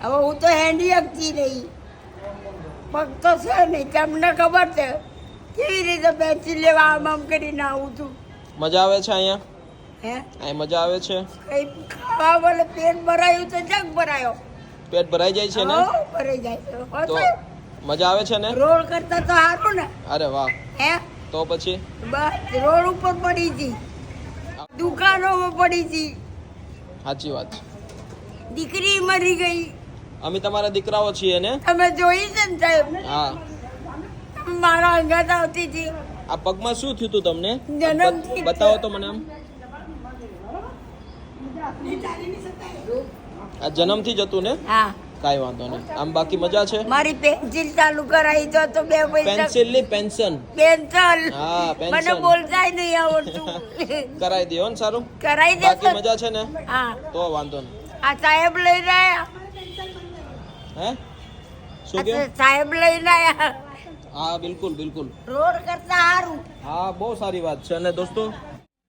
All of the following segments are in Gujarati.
હવે હું તો હેન્ડી આપતી રહી, પગ તો છે નહીં. તમને ખબર છે કેવી રીતે પેન્સિલ લેવા આમ કરીને આવું છું. મજા આવે છે અહીંયા? હે અહીં મજા આવે છે? કઈ ખાવા બોલે પેટ ભરાયું તો જગ ભરાયો. પેટ ભરાઈ જાય છે ને? હો, ભરાઈ જાય છે. તો મજા આવે છે ને? રોડ કરતા તો સારું ને. અરે વાહ. હે તો પછી બસ રોડ ઉપર પડી હતી, દુકાનોમાં પડી હતી, સાચી વાત છે. દીકરી મરી ગઈ. અમે તમારા દીકરાઓ છીએ ને? તમે જોઈ છે ને સાહેબ? હા. મારા અંગાત આવતી હતી. આ પગમાં શું થયું તું તમને? જન્મથી બતાવો તો મને. આમ આ જન્મથી જ હતું ને? હા, કાંઈ વાંધો નહીં. આમ બાકી મજા છે? મારી પેન્સિલ ચાલુ કરાવી તો 2 પૈસા. પેન્સિલ ની પેન્શન. પેન્સિલ હા, મને પેન્શન બોલતાય નહીં આવડતું. કરાઈ દો ને. સારું. કરાઈ બાકી દેશો. મજા છે ને? હા, તો વાંધો નહીં. આ સાહેબ લઈને આયા. હે શું કે? સાહેબ લઈને આયા. हाँ बिल्कुल बिल्कुल. રોડ કરતા સારું. हाँ बहुत सारी बात है. અને दोस्तों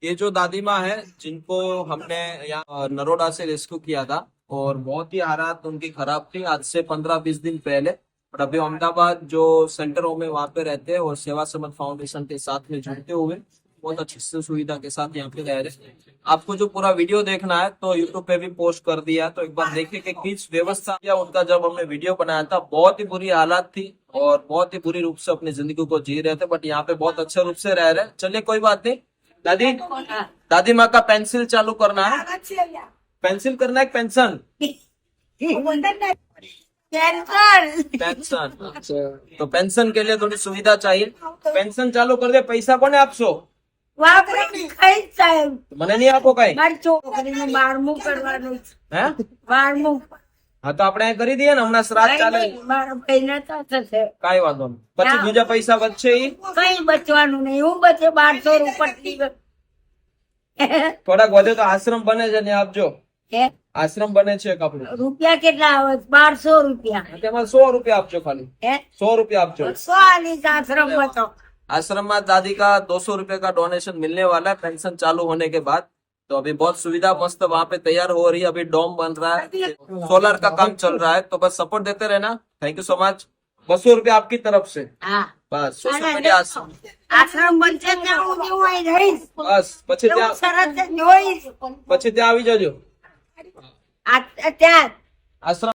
ये जो दादी माँ है जिनको हमने यहाँ नरोडा से रेस्क्यू किया था और बहुत ही हालात उनकी खराब थी आज से 15-20 दिन पहले, और अभी अहमदाबाद जो सेंटरों में वहाँ पे रहते हैं और सेवा समझ फाउंडेशन के साथ में जुड़ते हुए बहुत अच्छी सुविधा के साथ यहाँ पे रह रहे. आपको जो पूरा वीडियो देखना है तो यूट्यूब पे भी पोस्ट कर दिया है, तो एक बार देखिए कि किस व्यवस्था या उनका जब हमने वीडियो बनाया था बहुत ही बुरी हालात थी और बहुत ही बुरी रूप से अपनी जिंदगी को जी रहे थे, बट यहाँ पे बहुत अच्छे रूप से रह रहे. चलिए कोई बात नहीं. दादी दादी माँ का पेंसिल चालू करना है. पेंसिल करना है पेंशन? पेंशन. तो पेंशन के लिए थोड़ी सुविधा चाहिए. पेंशन चालू कर दे. पैसा कोने आपशो? ખાઈ સાહેબ મને નહીં આપો કઈ? મારી છોકરીનું 12મું કરવાનું છે. હે 12મું. હા તો આપણે કરી દઈએ ને. હમણાં શ્રાદ્ધ ચાલે. મારા ભાઈને તો થશે. કાંઈ વાંધો નહીં. પછી બીજા પૈસા વધશે ઈ કઈ બચવાનું નહીં. હું બચે 1200 રૂપિયા. થોડાક વધે તો આશ્રમ બને છે ને આપજો. હે આશ્રમ બને છે એક આપણું. રૂપિયા કેટલા આવે? 1200 રૂપિયા. તેમાં 100 रुपया આપજો ખાલી. હે 100 रुपया આપજો. 100 આની આશ્રમ હતો. आश्रम में दादी का 200 रुपए का डोनेशन मिलने वाला है पेंशन चालू होने के बाद. तो अभी बहुत सुविधा मस्त वहाँ पे तैयार हो रही है. अभी डोम बन रहा है, सोलर का काम चल रहा है, तो बस सपोर्ट देते रहना. Thank you so much. 200 रुपया आपकी तरफ से. હા બસ સોશિયલ મીડિયા આશ્રમ. આશ્રમ બનશે ત્યાં હું જોઈ રહીશ. બસ પછી એવું ત્યાં સરસ જોઈશ. પછી ત્યાં આવી જજો ત્યાં આશ્રમ.